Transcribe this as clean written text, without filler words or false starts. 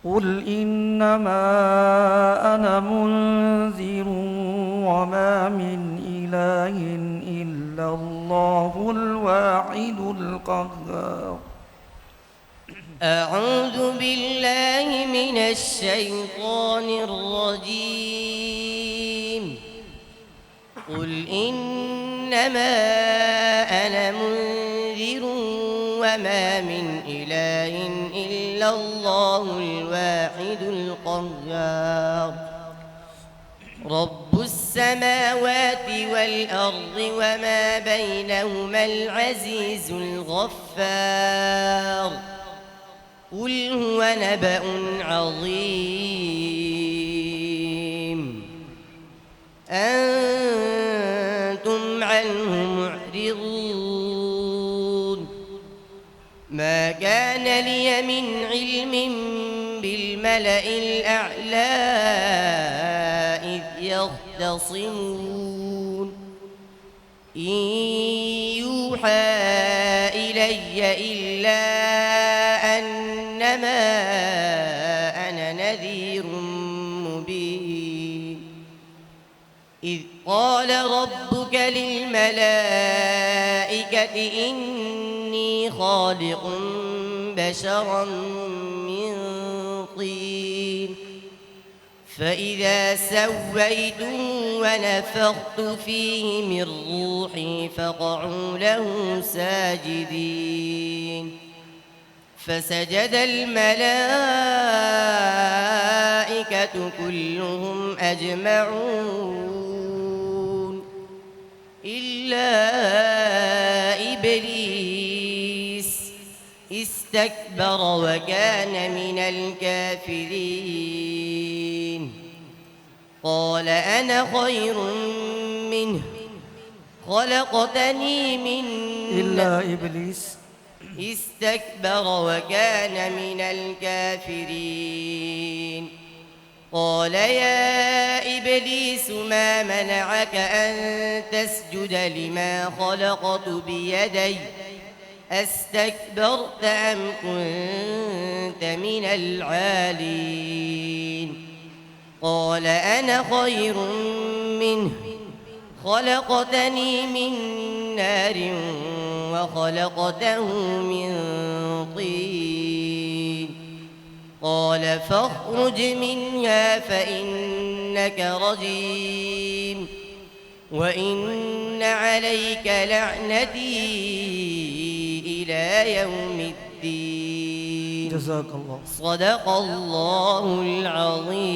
قل إنما أنا منذر وما من إله إلا الله الواحد القهار. أعوذ بالله من الشيطان الرجيم. قل إنما أنا منذر وما من إله إلا الله الواحد القهار. رب السماوات والأرض وما بينهما العزيز الغفار. قل هو نبأ عظيم أنتم عنه معرضون. ما كان لي من علم بالملأ الأعلى إذ يختصمون. إن يوحى إلي إلا أنما أنا نذير مبين. إذ قال ربك للملائكة إني خالق بشرا من طين فإذا سويته ونفخت فيه من روحي فقعوا له ساجدين. فسجد الملائكة كلهم أجمعون إلا إبليس استكبر وكان من الكافرين. قال أنا خير منه خلقتني من إلا إبليس استكبر وكان من الكافرين. قال يا إبليس ما منعك أن تسجد لما خلقت بيدي أستكبرت أم كنت من العالين؟ قال أنا خير منه خلقتني من نار وخلقته من طين. قال فاخرج منها فإنك رجيم وإن عليك لعنتي إلى يوم الدين. جزاك الله. صدق الله العظيم.